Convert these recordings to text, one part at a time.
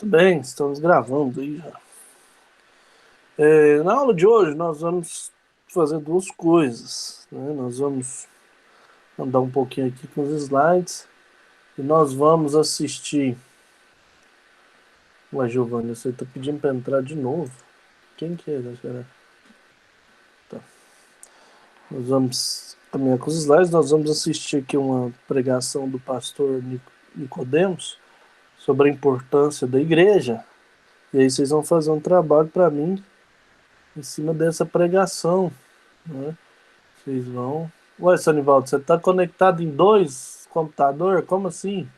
Bem, estamos gravando aí já. Na aula de hoje nós vamos fazer duas coisas, né? Nós vamos andar um pouquinho aqui com os slides e nós vamos assistir. Ué, Giovanni, você está pedindo para entrar de novo? Quem que é, será? Tá. Nós vamos caminhar com os slides, nós vamos assistir aqui uma pregação do pastor Nicodemos sobre a importância da igreja. E aí vocês vão fazer um trabalho para mim em cima dessa pregação, né? Vocês vão. Ué, Sanivaldo, você está conectado em dois computadores? Como assim?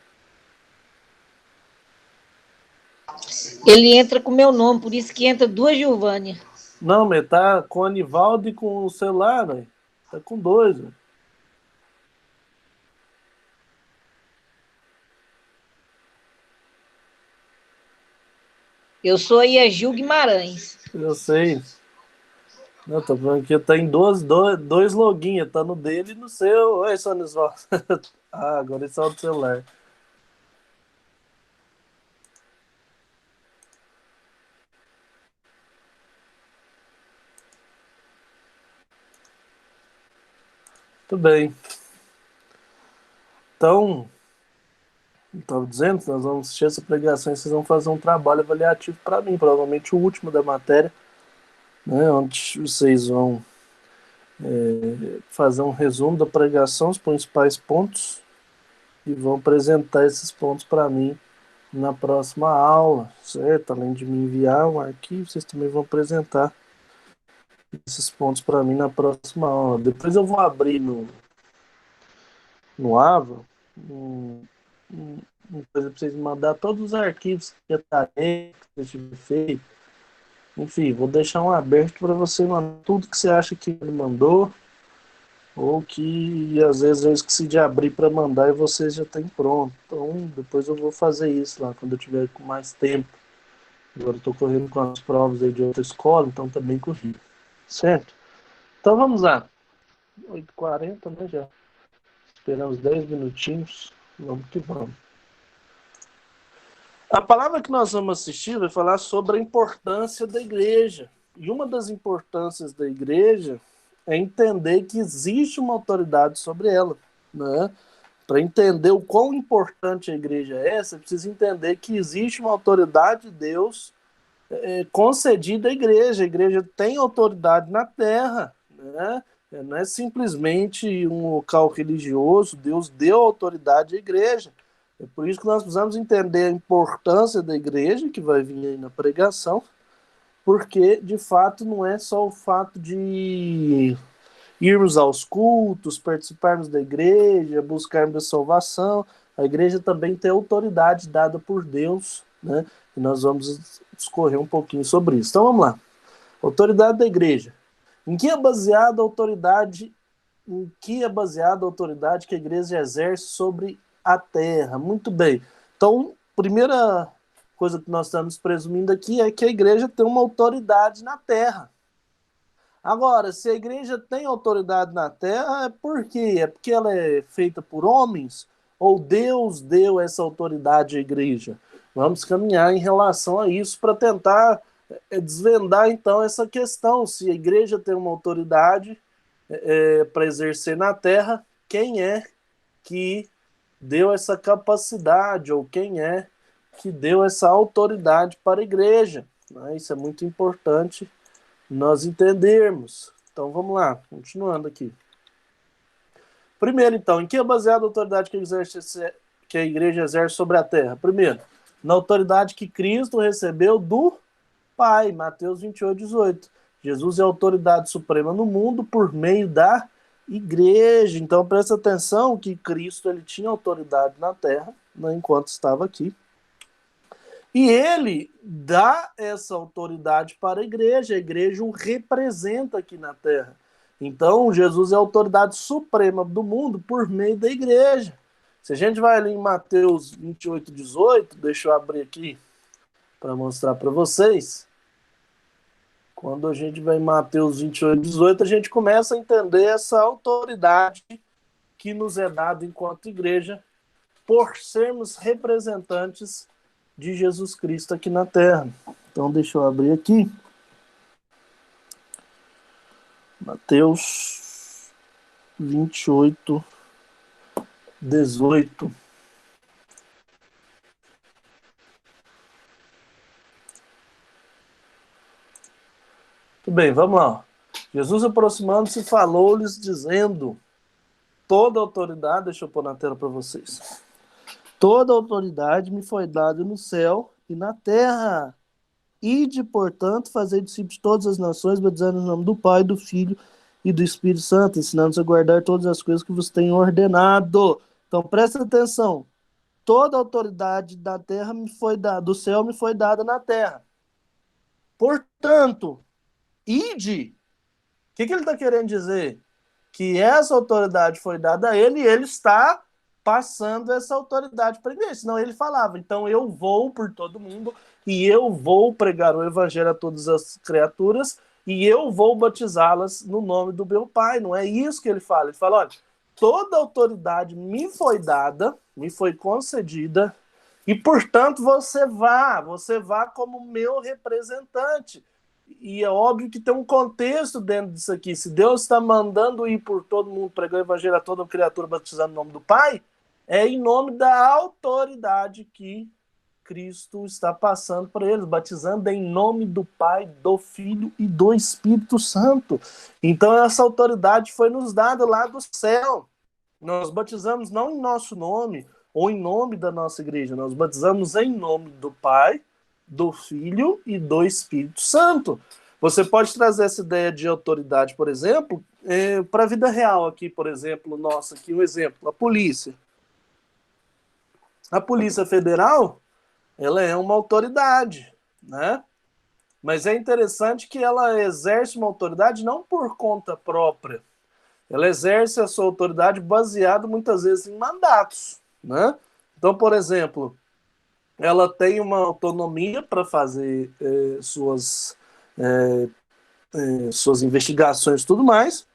Ele entra com meu nome, por isso que entra duas Giovânia. Não, mas tá com o Anivaldo e com o celular, velho. Tá com dois, velho. Eu sou a Gil Guimarães. Eu sei. Não, tô falando que tá em dois login, tá no dele e no seu. Oi, Sanivaldo. Ah, agora ele só do celular. Tudo bem. Então, estava dizendo que nós vamos assistir essa pregação e vocês vão fazer um trabalho avaliativo para mim, provavelmente o último da matéria, né, onde vocês vão fazer um resumo da pregação, os principais pontos, e vão apresentar esses pontos para mim na próxima aula, certo? Além de me enviar um arquivo, vocês também vão apresentar esses pontos para mim na próxima aula. Depois eu vou abrir no Ava uma coisa para vocês mandar todos os arquivos que eu que eu tive feito. Enfim, vou deixar um aberto para você mandar tudo que você acha que ele mandou, ou que às vezes eu esqueci de abrir para mandar e vocês já têm pronto. Então, depois eu vou fazer isso lá quando eu tiver com mais tempo. Agora eu estou correndo com as provas aí de outra escola, então tá bem corrido. Certo? Então vamos lá. 8h40, né? Já esperamos 10 minutinhos. Vamos que vamos. A palavra que nós vamos assistir vai falar sobre a importância da igreja. E uma das importâncias da igreja é entender que existe uma autoridade sobre ela, né? Para entender o quão importante a igreja é, você precisa entender que existe uma autoridade de Deus concedida à igreja. A igreja tem autoridade na terra, né? Não é simplesmente um local religioso. Deus deu autoridade à igreja. É por isso que nós precisamos entender a importância da igreja, que vai vir aí na pregação, porque, de fato, não é só o fato de irmos aos cultos, participarmos da igreja, buscarmos a salvação. A igreja também tem autoridade dada por Deus, né? E nós vamos discorrer um pouquinho sobre isso. Então, vamos lá. Autoridade da igreja. Em que é baseada a autoridade que a igreja exerce sobre a terra? Muito bem. Então, primeira coisa que nós estamos presumindo aqui é que a igreja tem uma autoridade na terra. Agora, se a igreja tem autoridade na terra, é por quê? É porque ela é feita por homens? Ou Deus deu essa autoridade à igreja? Vamos caminhar em relação a isso para tentar desvendar, então, essa questão. Se a igreja tem uma autoridade para exercer na terra, quem é que deu essa capacidade, ou quem é que deu essa autoridade para a igreja? Isso é muito importante nós entendermos. Então vamos lá, continuando aqui. Primeiro, então, em que é baseada a autoridade que a igreja exerce sobre a terra? Primeiro, na autoridade que Cristo recebeu do Pai, Mateus 28:18. Jesus é a autoridade suprema no mundo por meio da igreja. Então presta atenção que Cristo ele tinha autoridade na terra, né, enquanto estava aqui. E ele dá essa autoridade para a igreja o representa aqui na terra. Então, Jesus é a autoridade suprema do mundo por meio da igreja. Se a gente vai ali em Mateus 28:18, deixa eu abrir aqui para mostrar para vocês. Quando a gente vai em Mateus 28:18, a gente começa a entender essa autoridade que nos é dada enquanto igreja por sermos representantes de Jesus Cristo aqui na Terra. Então, deixa eu abrir aqui. Mateus 28, 18. Tudo bem, vamos lá. Jesus, aproximando-se, falou-lhes, dizendo: toda autoridade, deixa eu pôr na tela para vocês. Toda autoridade me foi dada no céu e na terra. Ide, portanto, fazer discípulos de todas as nações, batizando no nome do Pai, do Filho e do Espírito Santo, ensinando-os a guardar todas as coisas que vos tenho ordenado. Então, presta atenção. Toda autoridade da terra me foi dada, do céu me foi dada na terra. Portanto, ide. O que ele está querendo dizer? Que essa autoridade foi dada a ele e ele está passando essa autoridade para a igreja. Senão ele falava, então eu vou por todo mundo e eu vou pregar o evangelho a todas as criaturas e eu vou batizá-las no nome do meu Pai. Não é isso que ele fala. Ele fala, olha, toda autoridade me foi dada, me foi concedida e, portanto, você vá como meu representante. E é óbvio que tem um contexto dentro disso aqui. Se Deus está mandando ir por todo mundo, pregar o evangelho a toda criatura, batizando no nome do Pai, é em nome da autoridade que Cristo está passando para eles, batizando em nome do Pai, do Filho e do Espírito Santo. Então essa autoridade foi nos dada lá do céu. Nós batizamos não em nosso nome ou em nome da nossa igreja, nós batizamos em nome do Pai, do Filho e do Espírito Santo. Você pode trazer essa ideia de autoridade, por exemplo, para a vida real aqui, por exemplo, nossa, aqui um exemplo, a polícia. A Polícia Federal, ela é uma autoridade, né? Mas é interessante que ela exerce uma autoridade não por conta própria. Ela exerce a sua autoridade baseada muitas vezes em mandatos, né? Então, por exemplo, ela tem uma autonomia para fazer suas investigações e tudo mais,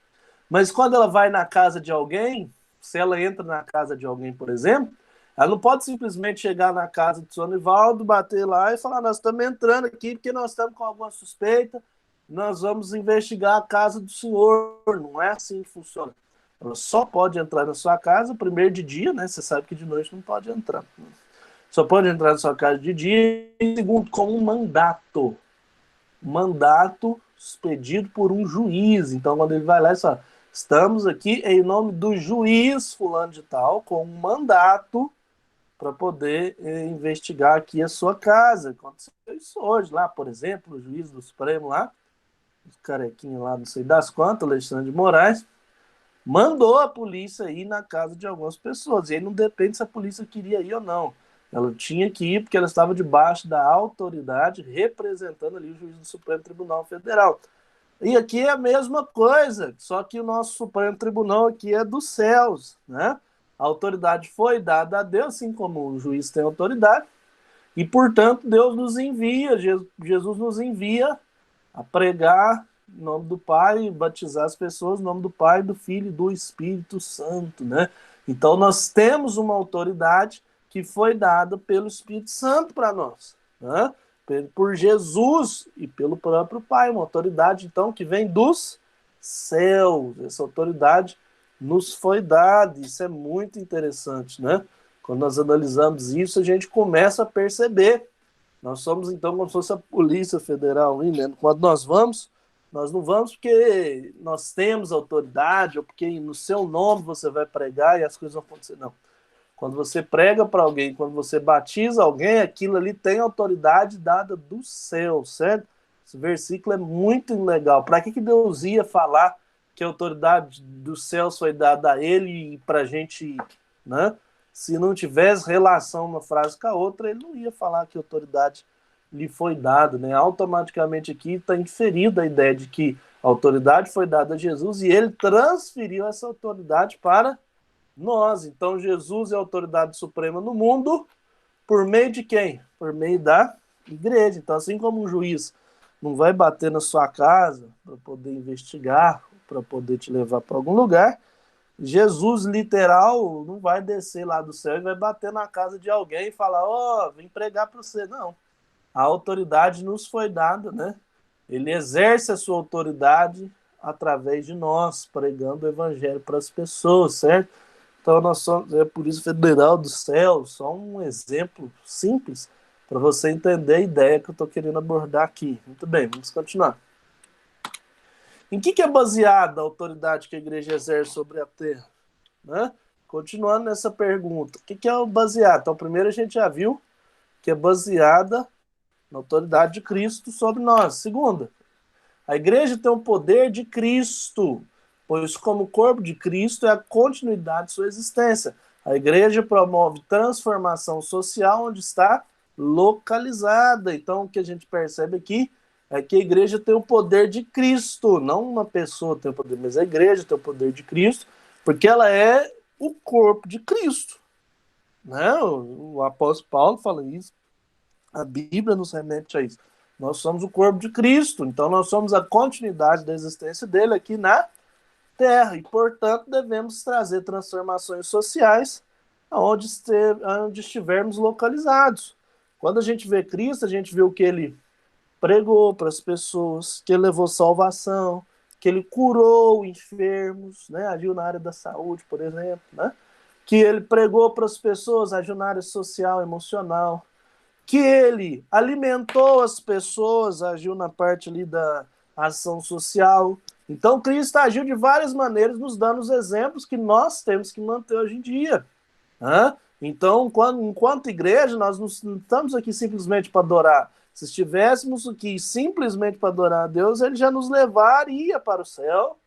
mas quando ela vai na casa de alguém, se ela entra na casa de alguém, por exemplo, ela não pode simplesmente chegar na casa do senhor Nivaldo, bater lá e falar, nós estamos entrando aqui porque nós estamos com alguma suspeita, nós vamos investigar a casa do senhor. Não é assim que funciona. Ela só pode entrar na sua casa, primeiro de dia, né? Você sabe que de noite não pode entrar. Só pode entrar na sua casa de dia, e segundo, com um mandato. Mandato expedido por um juiz. Então, quando ele vai lá e fala, estamos aqui em nome do juiz fulano de tal, com um mandato para poder investigar aqui a sua casa. Aconteceu isso hoje lá, por exemplo, o juiz do Supremo lá, o carequinho lá, não sei das quantas, Alexandre de Moraes, mandou a polícia ir na casa de algumas pessoas. E aí não depende se a polícia queria ir ou não. Ela tinha que ir porque ela estava debaixo da autoridade representando ali o juiz do Supremo Tribunal Federal. E aqui é a mesma coisa, só que o nosso Supremo Tribunal aqui é dos céus, né? A autoridade foi dada a Deus, assim como o juiz tem autoridade, e, portanto, Deus nos envia, Jesus nos envia a pregar em nome do Pai, batizar as pessoas em nome do Pai, do Filho e do Espírito Santo, né? Então, nós temos uma autoridade que foi dada pelo Espírito Santo para nós, né? Por Jesus e pelo próprio Pai, uma autoridade, então, que vem dos céus. Essa autoridade nos foi dada, isso é muito interessante, né? Quando nós analisamos isso, a gente começa a perceber. Nós somos, então, como se fosse a Polícia Federal, né? Quando nós não vamos porque nós temos autoridade, ou porque no seu nome você vai pregar e as coisas vão acontecer, não. Quando você prega para alguém, quando você batiza alguém, aquilo ali tem autoridade dada do céu, certo? Esse versículo é muito legal. Para que Deus ia falar que a autoridade dos céus foi dada a ele e para a gente, né? Se não tivesse relação uma frase com a outra, ele não ia falar que a autoridade lhe foi dada, né? Automaticamente aqui está inferida a ideia de que a autoridade foi dada a Jesus e ele transferiu essa autoridade para nós. Então, Jesus é a autoridade suprema no mundo por meio de quem? Por meio da igreja. Então, assim como um juiz não vai bater na sua casa para poder investigar, para poder te levar para algum lugar, Jesus, literal, não vai descer lá do céu e vai bater na casa de alguém e falar, vim pregar para você. Não. A autoridade nos foi dada, né? Ele exerce a sua autoridade através de nós, pregando o evangelho para as pessoas, certo? Então, nós somos a Polícia Federal do Céu, só um exemplo simples para você entender a ideia que eu estou querendo abordar aqui. Muito bem, vamos continuar. Em que é baseada a autoridade que a igreja exerce sobre a terra? Né? Continuando nessa pergunta, o que é baseado? Então, primeiro a gente já viu que é baseada na autoridade de Cristo sobre nós. Segunda, a igreja tem o poder de Cristo, pois como corpo de Cristo é a continuidade de sua existência. A igreja promove transformação social onde está localizada. Então, o que a gente percebe aqui é que a igreja tem o poder de Cristo, não uma pessoa tem o poder, mas a igreja tem o poder de Cristo, porque ela é o corpo de Cristo. Né? O apóstolo Paulo fala isso, a Bíblia nos remete a isso. Nós somos o corpo de Cristo, então nós somos a continuidade da existência dele aqui na terra, e portanto devemos trazer transformações sociais onde estivermos localizados. Quando a gente vê Cristo, a gente vê o que ele pregou para as pessoas, que ele levou salvação, que ele curou enfermos, né? Agiu na área da saúde, por exemplo, né? Que ele pregou para as pessoas, agiu na área social, emocional, que ele alimentou as pessoas, agiu na parte ali da ação social. Então, Cristo agiu de várias maneiras, nos dando os exemplos que nós temos que manter hoje em dia. Né? Então, enquanto igreja, nós não estamos aqui simplesmente para adorar. Se estivéssemos aqui simplesmente para adorar a Deus, ele já nos levaria para o céu,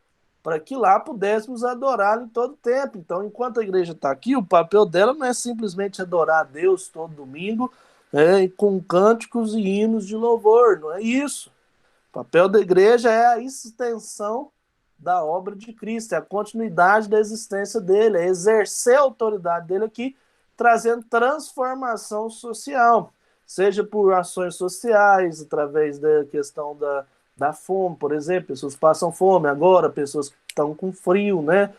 para que lá pudéssemos adorá-lo em todo tempo. Então, enquanto a igreja está aqui, o papel dela não é simplesmente adorar a Deus todo domingo, com cânticos e hinos de louvor, não é isso. O papel da igreja é a extensão da obra de Cristo, é a continuidade da existência dele, é exercer a autoridade dele aqui, trazendo transformação social, seja por ações sociais, através da questão da fome, por exemplo, pessoas passam fome agora, pessoas que estão com frio, né?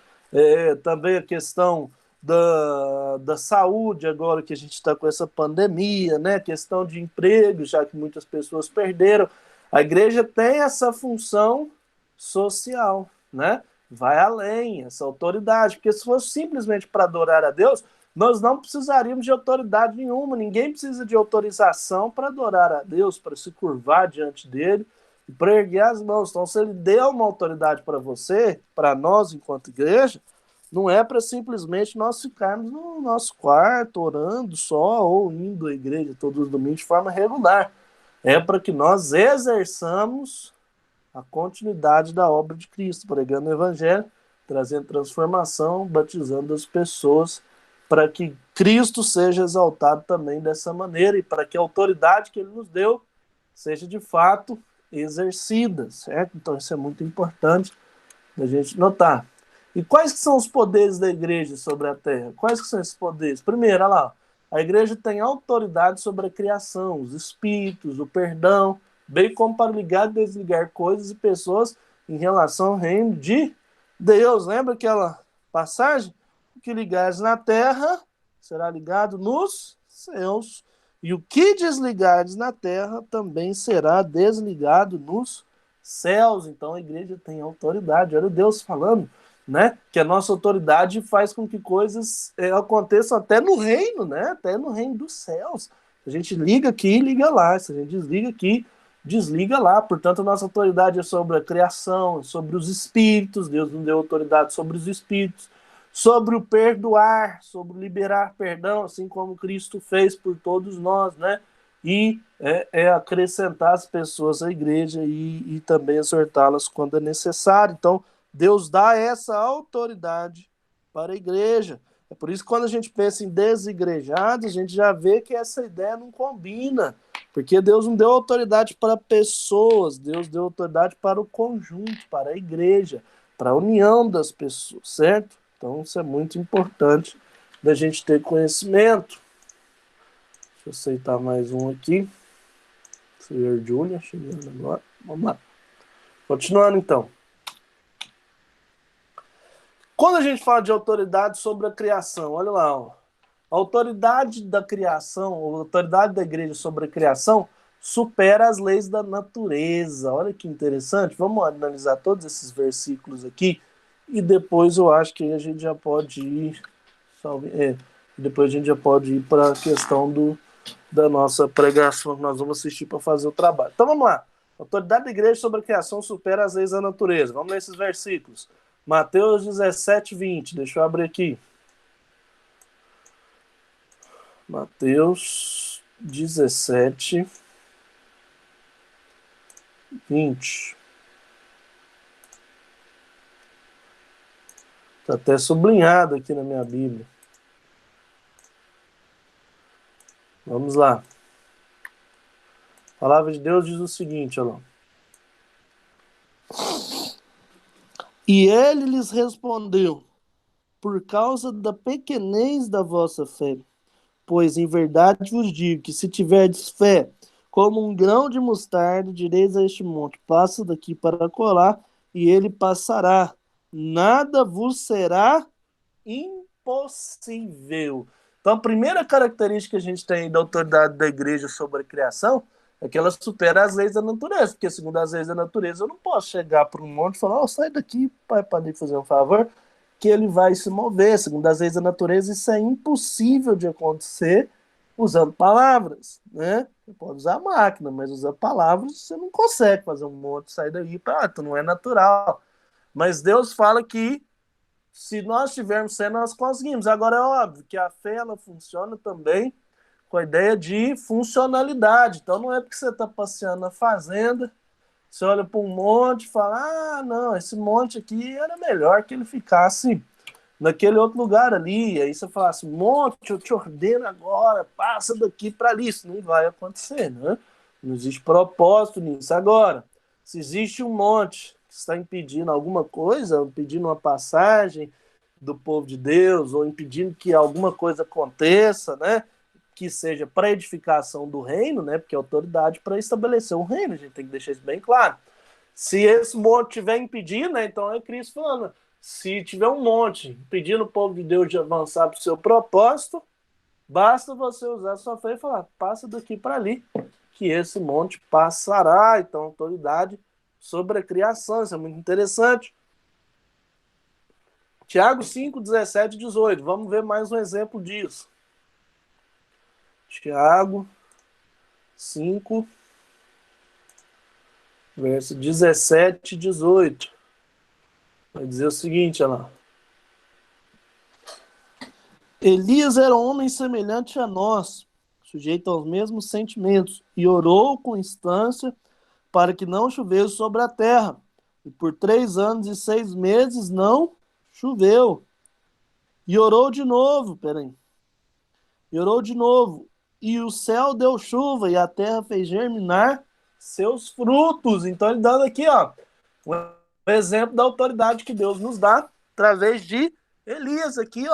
Também a questão da saúde, agora que a gente está com essa pandemia, né? Questão de emprego, já que muitas pessoas perderam. A igreja tem essa função social, né? Vai além, essa autoridade, porque se fosse simplesmente para adorar a Deus, nós não precisaríamos de autoridade nenhuma, ninguém precisa de autorização para adorar a Deus, para se curvar diante dele e para erguer as mãos. Então, se ele deu uma autoridade para você, para nós enquanto igreja, não é para simplesmente nós ficarmos no nosso quarto orando só ou indo à igreja todos os domingos de forma regular. É para que nós exerçamos a continuidade da obra de Cristo, pregando o evangelho, trazendo transformação, batizando as pessoas, para que Cristo seja exaltado também dessa maneira e para que a autoridade que ele nos deu seja de fato exercida, certo? Então isso é muito importante da gente notar. E quais que são os poderes da igreja sobre a terra? Quais que são esses poderes? Primeiro, olha lá, a igreja tem autoridade sobre a criação, os espíritos, o perdão, bem como para ligar e desligar coisas e pessoas em relação ao reino de Deus. Lembra aquela passagem? O que ligares na terra será ligado nos céus, e o que desligares na terra também será desligado nos céus. Então a igreja tem autoridade. Olha Deus falando, né? Que a nossa autoridade faz com que coisas aconteçam até no reino, né? Até no reino dos céus. A gente liga aqui, liga lá. Se a gente desliga aqui, desliga lá. Portanto, a nossa autoridade é sobre a criação, sobre os espíritos. Deus nos deu autoridade sobre os espíritos, sobre o perdoar, sobre liberar perdão, assim como Cristo fez por todos nós, né? E acrescentar as pessoas à igreja e também exortá-las quando é necessário. Então, Deus dá essa autoridade para a igreja. É por isso que quando a gente pensa em desigrejados, a gente já vê que essa ideia não combina, porque Deus não deu autoridade para pessoas, Deus deu autoridade para o conjunto, para a igreja, para a união das pessoas, certo? Então isso é muito importante da gente ter conhecimento. Deixa eu aceitar mais um aqui. Senhor Júlia, chegando agora. Vamos lá. Continuando então. Quando a gente fala de autoridade sobre a criação, olha lá, ó, a autoridade da criação, a autoridade da igreja sobre a criação supera as leis da natureza. Olha que interessante. Vamos analisar todos esses versículos aqui e depois eu acho que a gente já pode ir. Depois a gente já pode ir para a questão da nossa pregação que nós vamos assistir para fazer o trabalho. Então vamos lá. A autoridade da igreja sobre a criação supera as leis da natureza. Vamos ler esses versículos. Mateus 17, 20. Deixa eu abrir aqui. Mateus 17, 20. Está até sublinhado aqui na minha Bíblia. Vamos lá. A palavra de Deus diz o seguinte, olha lá. E ele lhes respondeu: por causa da pequenez da vossa fé. Pois em verdade vos digo que se tiverdes fé como um grão de mostarda, direis a este monte, passa daqui para colar, e ele passará. Nada vos será impossível. Então, a primeira característica que a gente tem da autoridade da igreja sobre a criação é que ela supera as leis da natureza, porque segundo as leis da natureza eu não posso chegar para um monte e falar, sai daqui, pai, para fazer um favor, que ele vai se mover. Segundo as leis da natureza, isso é impossível de acontecer usando palavras, né? Você pode usar máquina, mas usando palavras você não consegue fazer um monte sair daí, tu não é natural. Mas Deus fala que se nós tivermos fé, nós conseguimos. Agora é óbvio que a fé ela funciona também com a ideia de funcionalidade. Então não é porque você está passeando na fazenda, você olha para um monte e fala, não, esse monte aqui era melhor que ele ficasse naquele outro lugar ali. E aí você fala assim, monte, eu te ordeno agora, passa daqui para ali. Isso não vai acontecer, né? Não existe propósito nisso. Agora, se existe um monte que está impedindo alguma coisa, impedindo uma passagem do povo de Deus, ou impedindo que alguma coisa aconteça, né? Que seja para edificação do reino, né? Porque é autoridade para estabelecer um reino, a gente tem que deixar isso bem claro. Se esse monte estiver impedindo, né? Então é Cristo falando, se tiver um monte impedindo o povo de Deus de avançar para o seu propósito, basta você usar a sua fé e falar, passa daqui para ali, que esse monte passará. Então, autoridade sobre a criação, isso é muito interessante. Tiago 5, 17 e 18, vamos ver mais um exemplo disso. Tiago 5, verso 17 e 18. Vai dizer o seguinte, olha lá. Elias era um homem semelhante a nós, sujeito aos mesmos sentimentos, e orou com instância para que não chovesse sobre a terra. E por 3 anos e 6 meses não choveu. E orou de novo, E orou de novo. E o céu deu chuva, e a terra fez germinar seus frutos. Então ele dando aqui, um exemplo da autoridade que Deus nos dá através de Elias aqui,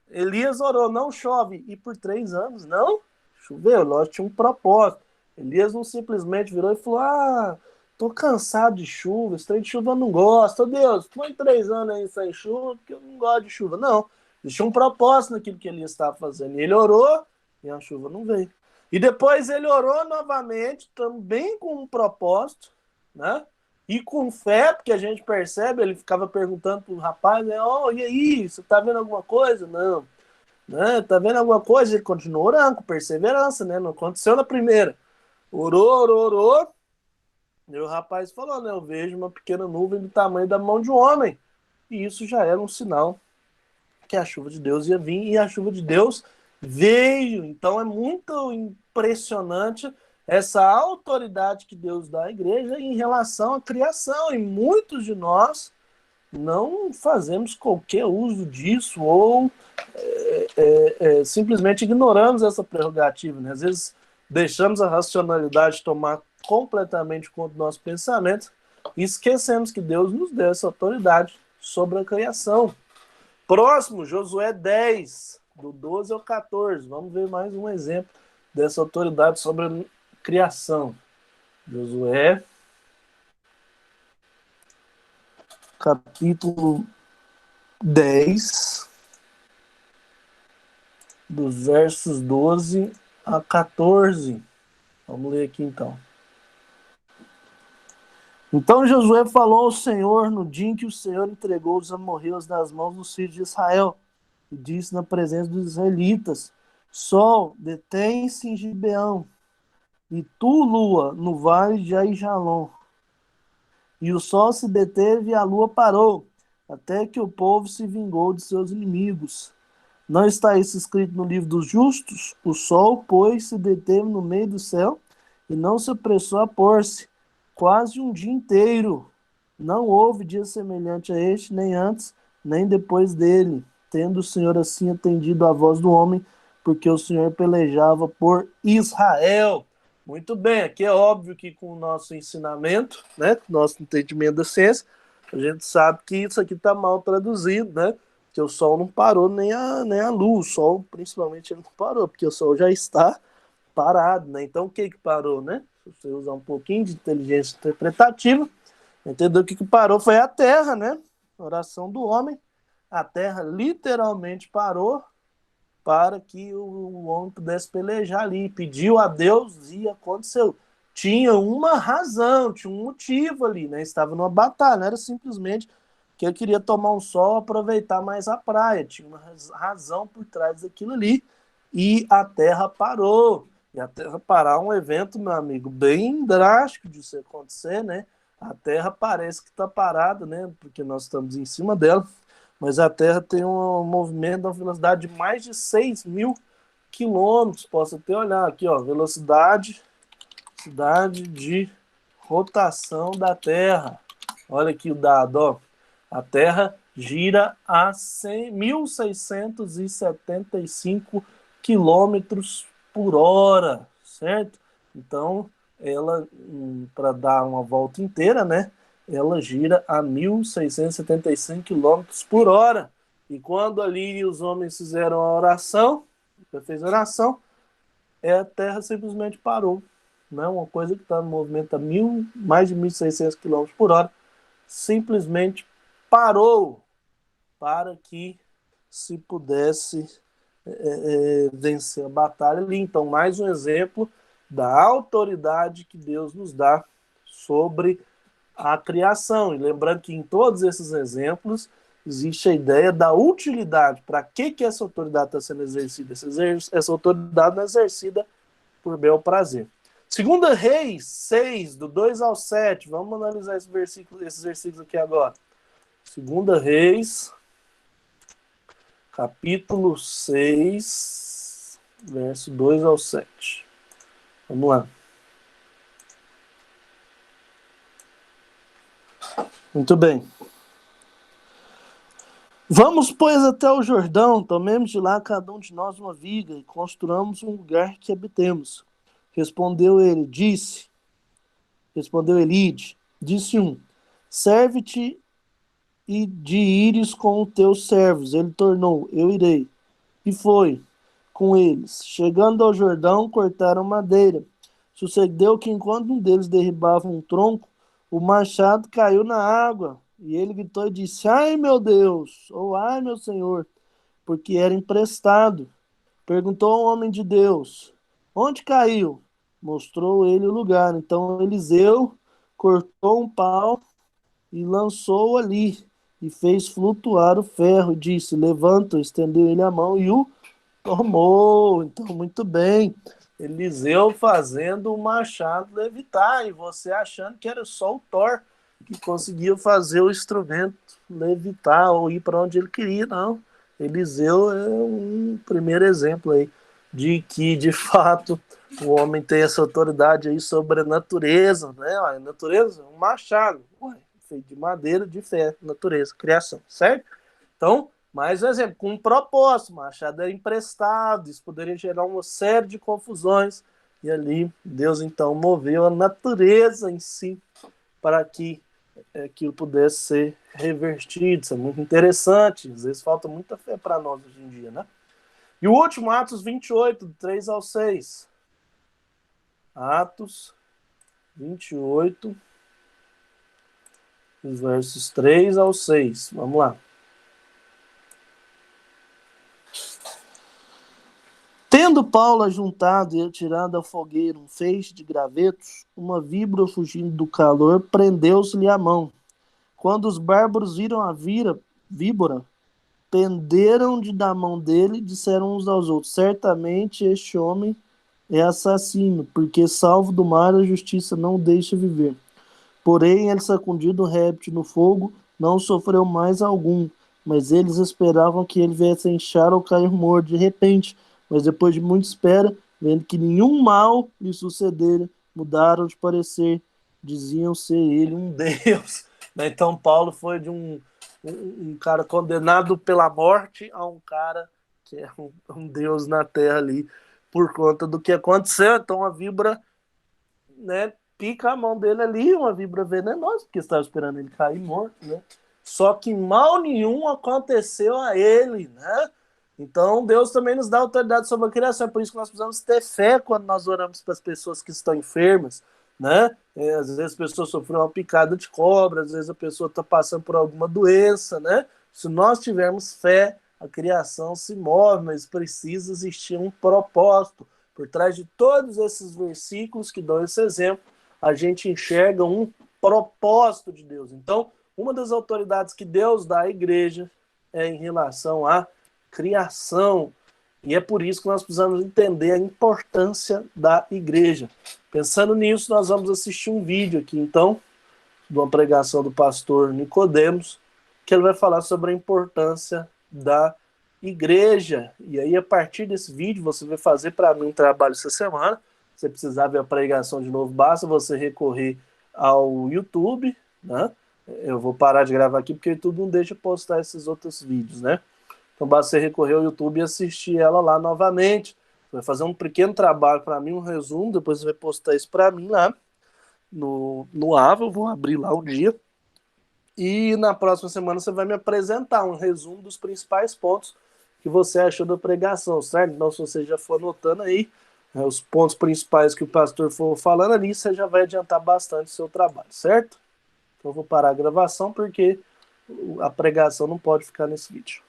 Elias orou, não chove, e por 3 anos não choveu. Lógico, tinha um propósito. Elias não simplesmente virou e falou, tô cansado de chuva, esse trem de chuva eu não gosto. Deus, põe 3 anos aí sem chuva, porque eu não gosto de chuva. Não, existia um propósito naquilo que Elias estava fazendo. E ele orou, e a chuva não veio. E depois ele orou novamente, também com um propósito, né? E com fé, porque a gente percebe, ele ficava perguntando para o rapaz, né, e aí, você está vendo alguma coisa? Não. Né? Tá vendo alguma coisa? Ele continuou orando, com perseverança, né? Não aconteceu na primeira. Orou. E o rapaz falou, né? Eu vejo uma pequena nuvem do tamanho da mão de um homem. E isso já era um sinal que a chuva de Deus ia vir, e a chuva de Deus veio. Então é muito impressionante essa autoridade que Deus dá à igreja em relação à criação. E muitos de nós não fazemos qualquer uso disso ou simplesmente ignoramos essa prerrogativa, né? Às vezes deixamos a racionalidade tomar completamente conta do nosso pensamento e esquecemos que Deus nos deu essa autoridade sobre a criação. Próximo, Josué 10, do 12 ao 14. Vamos ver mais um exemplo dessa autoridade sobre a criação. Josué, capítulo 10, dos versos 12 a 14. Vamos ler aqui então. Então Josué falou ao Senhor no dia em que o Senhor entregou os amorreus nas mãos dos filhos de Israel, e disse na presença dos israelitas: Sol, detém-se em Gibeão, e tu, lua, no vale de Aijalon. E o sol se deteve e a lua parou, até que o povo se vingou de seus inimigos. Não está isso escrito no livro dos justos? O sol, pois, se deteve no meio do céu e não se apressou a pôr-se, quase um dia inteiro. Não houve dia semelhante a este, nem antes, nem depois dele, tendo o Senhor assim atendido à voz do homem, porque o Senhor pelejava por Israel. Muito bem, aqui é óbvio que com o nosso ensinamento, né, nosso entendimento da ciência, a gente sabe que isso aqui está mal traduzido, né? Que o Sol não parou nem a Lua, o Sol principalmente ele não parou, porque o Sol já está parado, né? Então o que parou, né? Se você usar um pouquinho de inteligência interpretativa, entendeu? O que parou foi a Terra, né? A oração do homem, a Terra literalmente parou para que o homem pudesse pelejar ali, pediu a Deus e aconteceu. Tinha uma razão, tinha um motivo ali, né? Estava numa batalha, não era simplesmente que eu queria tomar um sol, aproveitar mais a praia. Tinha uma razão por trás daquilo ali. E a Terra parou. E a Terra parar é um evento, meu amigo, bem drástico de isso acontecer, né? A Terra parece que está parada, né? Porque nós estamos em cima dela. Mas a Terra tem um movimento a uma velocidade de mais de 6.000 quilômetros. Posso até olhar aqui, ó, velocidade de rotação da Terra. Olha aqui o dado, ó. A Terra gira a 1.675 quilômetros por hora, certo? Então, ela, para dar uma volta inteira, né? Ela gira a 1.675 quilômetros por hora. E quando ali os homens fizeram a oração, fez a oração, a Terra simplesmente parou. Né? Uma coisa que está no movimento a mais de 1.600 quilômetros por hora, simplesmente parou para que se pudesse vencer a batalha ali. Então, mais um exemplo da autoridade que Deus nos dá sobre a criação. E lembrando que em todos esses exemplos existe a ideia da utilidade. Para que essa autoridade está sendo exercida? Essa autoridade não é exercida por bel prazer. Segunda Reis 6, do 2 ao 7. Vamos analisar esses versículos aqui agora. Segunda Reis, capítulo 6, verso 2 ao 7. Vamos lá. Muito bem. Vamos, pois, até o Jordão, tomemos de lá cada um de nós uma viga e construamos um lugar que habitemos. Respondeu Elide, disse um, serve-te e de ires com os teus servos. Ele tornou, eu irei. E foi com eles. Chegando ao Jordão, cortaram madeira. Sucedeu que enquanto um deles derribava um tronco, o machado caiu na água. E ele gritou e disse, ai meu Deus, ou ai meu Senhor, porque era emprestado. Perguntou ao homem de Deus, onde caiu? Mostrou ele o lugar. Então Eliseu cortou um pau e lançou ali, e fez flutuar o ferro, e disse, levanta, estendeu ele a mão e o tomou. Então, muito bem. Eliseu fazendo o machado levitar, e você achando que era só o Thor que conseguia fazer o instrumento levitar ou ir para onde ele queria, não. Eliseu é um primeiro exemplo aí de que, de fato, o homem tem essa autoridade aí sobre a natureza, né? A natureza é um machado, feito de madeira, de ferro, natureza, criação, certo? Então, mais um exemplo, com um propósito, machado é emprestado, isso poderia gerar uma série de confusões, e ali Deus então moveu a natureza em si para que aquilo pudesse ser revertido. Isso é muito interessante, às vezes falta muita fé para nós hoje em dia, né? E o último, Atos 28, do 3 ao 6. Atos 28, dos versos 3 ao 6. Vamos lá. Vendo Paulo ajuntado e atirado à fogueira um feixe de gravetos, uma víbora fugindo do calor prendeu-se-lhe a mão. Quando os bárbaros viram a víbora, penderam-de da mão dele e disseram uns aos outros: certamente este homem é assassino, porque salvo do mar a justiça não o deixa viver. Porém, ele sacudido o réptil no fogo, não sofreu mais algum, mas eles esperavam que ele viesse a inchar ou cair morto de repente. Mas depois de muita espera, vendo que nenhum mal lhe sucedera, mudaram de parecer, diziam ser ele um Deus. Então Paulo foi de um cara condenado pela morte a um cara que é um Deus na terra ali, por conta do que aconteceu. Então a víbora, né, pica a mão dele ali, uma víbora venenosa, porque estava esperando ele cair morto, né? Só que mal nenhum aconteceu a ele, né? Então Deus também nos dá autoridade sobre a criação. É por isso que nós precisamos ter fé quando nós oramos para as pessoas que estão enfermas, né? Às vezes a pessoa sofreu uma picada de cobra, às vezes a pessoa está passando por alguma doença, né? Se nós tivermos fé, a criação se move, mas precisa existir um propósito. Por trás de todos esses versículos que dão esse exemplo, a gente enxerga um propósito de Deus. Então, uma das autoridades que Deus dá à igreja é em relação à criação. E é por isso que nós precisamos entender a importância da igreja. Pensando nisso, nós vamos assistir um vídeo aqui, então, de uma pregação do pastor Nicodemos, que ele vai falar sobre a importância da igreja. E aí, a partir desse vídeo, você vai fazer para mim um trabalho essa semana. Se você precisar ver a pregação de novo, basta você recorrer ao YouTube, né? Eu vou parar de gravar aqui porque o YouTube não deixa postar esses outros vídeos, né? Então basta você recorrer ao YouTube e assistir ela lá novamente. Você vai fazer um pequeno trabalho para mim, um resumo, depois você vai postar isso para mim lá no Ava, eu vou abrir lá o dia. E na próxima semana você vai me apresentar um resumo dos principais pontos que você achou da pregação, certo? Então, se você já for anotando aí os pontos principais que o pastor for falando ali, você já vai adiantar bastante o seu trabalho, certo? Então, eu vou parar a gravação porque a pregação não pode ficar nesse vídeo.